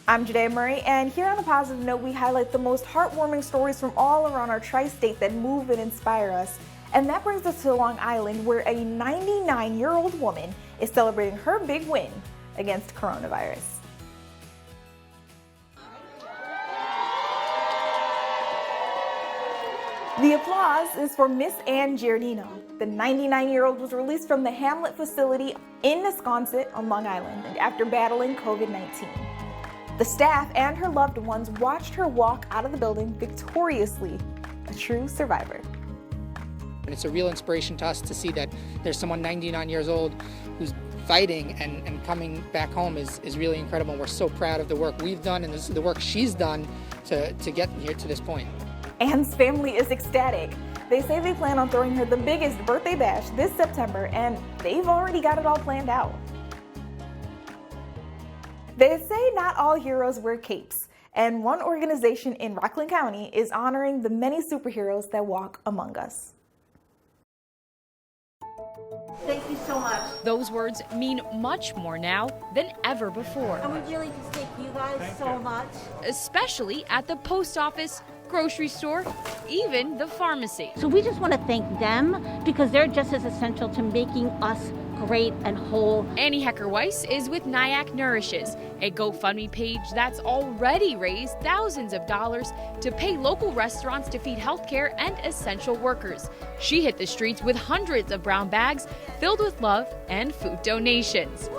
I'm Judea Murray, and here on a positive note, we highlight the most heartwarming stories from all around our tri-state that move and inspire us. And that brings us to Long Island, where a 99-year-old woman is celebrating her big win against coronavirus. The applause is for Miss Ann Giardino. The 99-year-old was released from the Hamlet facility in Wisconsin on Long Island after battling COVID-19. The staff and her loved ones watched her walk out of the building victoriously, a true survivor. And it's a real inspiration to us to see that there's someone 99 years old who's fighting and coming back home is really incredible. We're so proud of the work we've done and the work she's done to get here to this point. Ann's family is ecstatic. They say they plan on throwing her the biggest birthday bash this September, and they've already got it all planned out. They say not all heroes wear capes, and one organization in Rockland County is honoring the many superheroes that walk among us. Thank you so much. Those words mean much more now than ever before. And we really just thank you guys so much. Especially at the post office, grocery store, even the pharmacy. So we just want to thank them because they're just as essential to making us great and whole. Annie Hecker-Weiss is with Nyack Nourishes, a GoFundMe page that's already raised thousands of dollars to pay local restaurants to feed healthcare and essential workers. She hit the streets with hundreds of brown bags filled with love and food donations.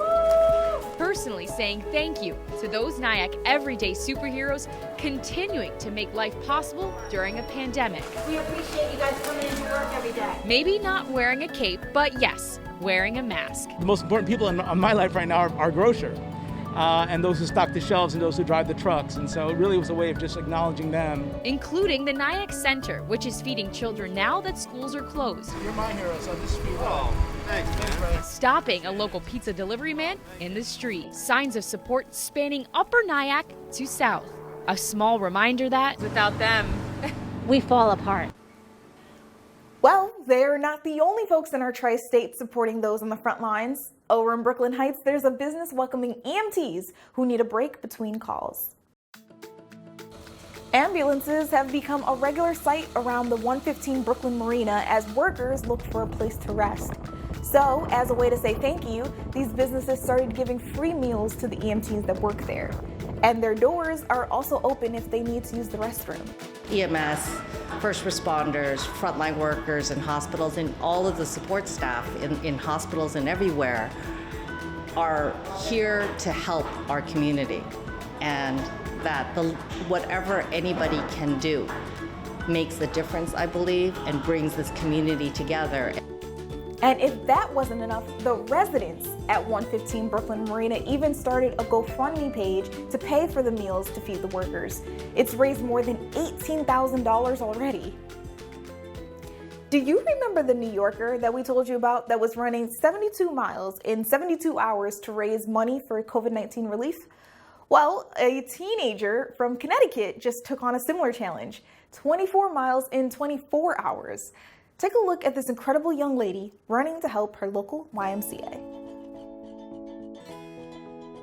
Personally saying thank you to those Nyack everyday superheroes continuing to make life possible during a pandemic. We appreciate you guys coming into work every day. Maybe not wearing a cape, but yes, wearing a mask. The most important people in my life right now are our grocer and those who stock the shelves and those who drive the trucks. And so it really was a way of just acknowledging them. Including the Nyack Center, which is feeding children now that schools are closed. You're my hero, so this feed. Thanks, brother. Stopping a local pizza delivery man in the street. Signs of support spanning Upper Nyack to South. A small reminder that without them, We fall apart. Well, they're not the only folks in our tri-state supporting those on the front lines. Over in Brooklyn Heights, there's a business welcoming EMTs who need a break between calls. Ambulances have become a regular sight around the 115 Brooklyn Marina as workers look for a place to rest. So, as a way to say thank you, these businesses started giving free meals to the EMTs that work there. And their doors are also open if they need to use the restroom. EMS, first responders, frontline workers in hospitals, and all of the support staff in hospitals and everywhere are here to help our community. And that whatever anybody can do makes a difference, I believe, and brings this community together. And if that wasn't enough, the residents at 115 Brooklyn Marina even started a GoFundMe page to pay for the meals to feed the workers. It's raised more than $18,000 already. Do you remember the New Yorker that we told you about that was running 72 miles in 72 hours to raise money for COVID-19 relief? Well, a teenager from Connecticut just took on a similar challenge, 24 miles in 24 hours. Take a look at this incredible young lady running to help her local YMCA.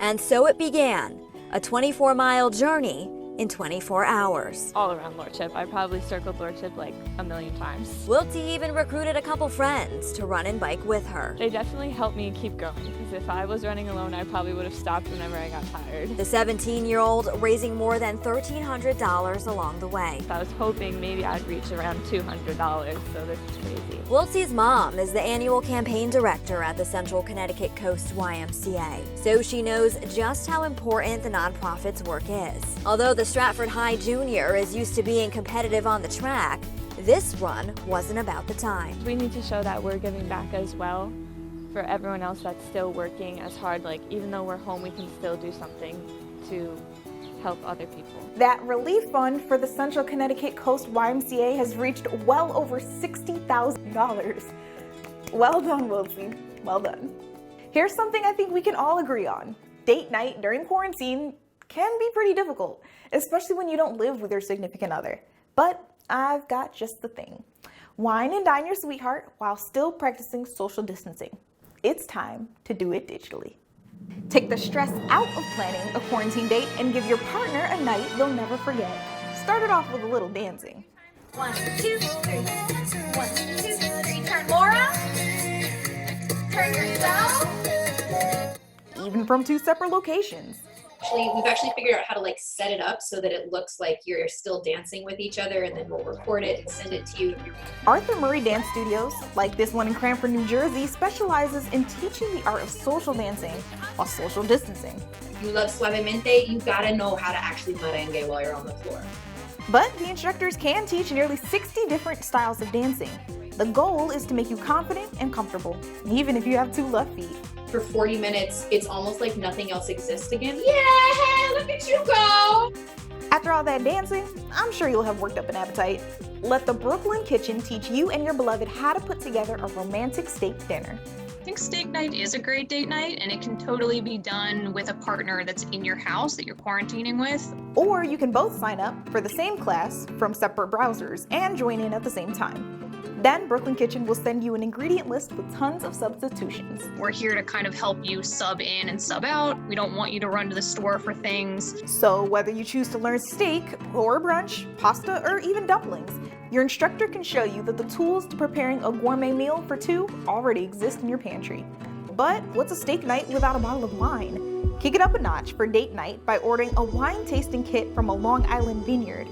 And so it began, a 24-mile journey in 24 hours. All around Lordship. I probably circled Lordship like a million times. Wilty even recruited a couple friends to run and bike with her. They definitely helped me keep going, because if I was running alone, I probably would have stopped whenever I got tired. The 17-year-old raising more than $1,300 along the way. I was hoping maybe I'd reach around $200, so this is crazy. Wilty's mom is the annual campaign director at the Central Connecticut Coast YMCA, so she knows just how important the nonprofit's work is. Although the Stratford High Junior is used to being competitive on the track, this run wasn't about the time. We need to show that we're giving back as well for everyone else that's still working as hard. Like, even though we're home, we can still do something to help other people. That relief fund for the Central Connecticut Coast YMCA has reached well over $60,000. Well done, Wilty. Well done. Here's something I think we can all agree on. Date night during quarantine can be pretty difficult, especially when you don't live with your significant other. But I've got just the thing. Wine and dine your sweetheart while still practicing social distancing. It's time to do it digitally. Take the stress out of planning a quarantine date and give your partner a night they'll never forget. Start it off with a little dancing. 1, 2, 3. 1, 2, 3. Turn Laura. Turn yourself. Even from 2 separate locations. We've actually figured out how to like set it up so that it looks like you're still dancing with each other, and then we'll record it and send it to you. Arthur Murray Dance Studios, like this one in Cranford, New Jersey, specializes in teaching the art of social dancing while social distancing. If you love suavemente, you gotta know how to actually merengue while you're on the floor. But the instructors can teach nearly 60 different styles of dancing. The goal is to make you confident and comfortable, even if you have 2 left feet. For 40 minutes, it's almost like nothing else exists again. Yeah, look at you go! After all that dancing, I'm sure you'll have worked up an appetite. Let the Brooklyn Kitchen teach you and your beloved how to put together a romantic steak dinner. I think steak night is a great date night, and it can totally be done with a partner that's in your house that you're quarantining with. Or you can both sign up for the same class from separate browsers and join in at the same time. Then Brooklyn Kitchen will send you an ingredient list with tons of substitutions. We're here to kind of help you sub in and sub out. We don't want you to run to the store for things. So whether you choose to learn steak or brunch, pasta, or even dumplings, your instructor can show you that the tools to preparing a gourmet meal for 2 already exist in your pantry. But what's a steak night without a bottle of wine? Kick it up a notch for date night by ordering a wine tasting kit from a Long Island vineyard.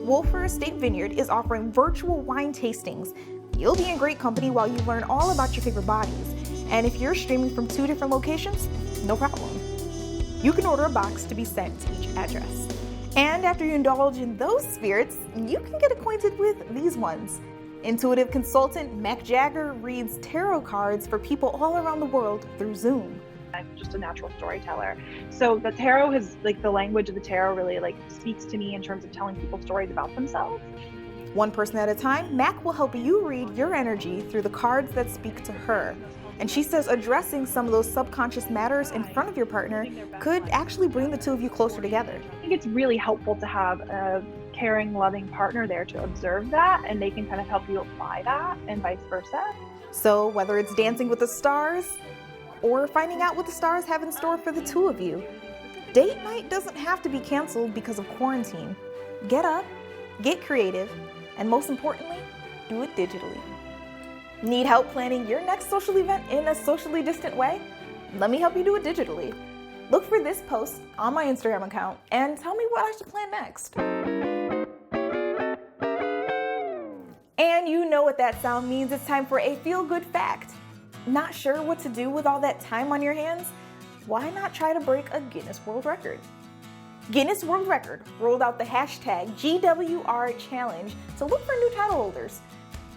Wolfer Estate Vineyard is offering virtual wine tastings. You'll be in great company while you learn all about your favorite bodies. And if you're streaming from 2 different locations, no problem. You can order a box to be sent to each address. And after you indulge in those spirits, you can get acquainted with these ones. Intuitive consultant Mac Jagger reads tarot cards for people all around the world through Zoom. I'm just a natural storyteller. So the tarot has, like, the language of the tarot really speaks to me in terms of telling people stories about themselves. One person at a time, Mac will help you read your energy through the cards that speak to her. And she says addressing some of those subconscious matters in front of your partner could actually bring the 2 of you closer together. I think it's really helpful to have a caring, loving partner there to observe that, and they can kind of help you apply that and vice versa. So whether it's dancing with the stars or finding out what the stars have in store for the 2 of you, date night doesn't have to be canceled because of quarantine. Get up, get creative, and most importantly, do it digitally. Need help planning your next social event in a socially distant way? Let me help you do it digitally. Look for this post on my Instagram account and tell me what I should plan next. And you know what that sound means. It's time for a feel-good fact. Not sure what to do with all that time on your hands? Why not try to break a Guinness World Record? Guinness World Record rolled out the hashtag GWR Challenge to look for new title holders.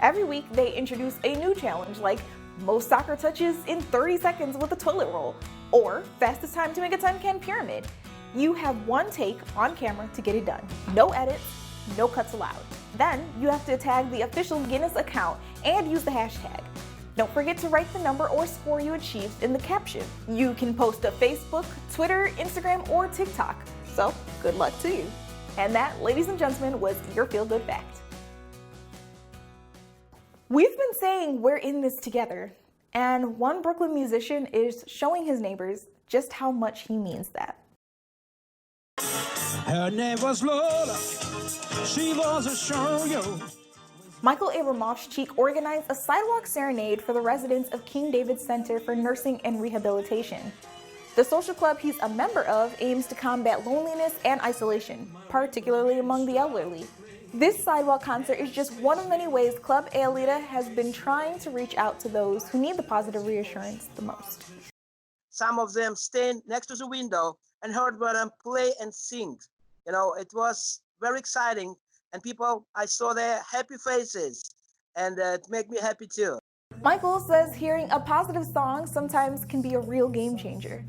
Every week they introduce a new challenge like most soccer touches in 30 seconds with a toilet roll, or fastest time to make a 10-can pyramid. You have 1 take on camera to get it done. No edits, no cuts allowed. Then you have to tag the official Guinness account and use the hashtag. Don't forget to write the number or score you achieved in the caption. You can post to Facebook, Twitter, Instagram, or TikTok. So good luck to you. And that, ladies and gentlemen, was your feel-good fact. We've been saying we're in this together, and one Brooklyn musician is showing his neighbors just how much he means that. Her name was Lola. She was a show. Michael Abramoff's Cheek organized a sidewalk serenade for the residents of King David Center for Nursing and Rehabilitation. The social club he's a member of aims to combat loneliness and isolation, particularly among the elderly. This sidewalk concert is just one of many ways Club Aelita has been trying to reach out to those who need the positive reassurance the most. Some of them stand next to the window and heard them play and sing. You know, it was very exciting, and I saw their happy faces, and it made me happy too. Michael says hearing a positive song sometimes can be a real game changer.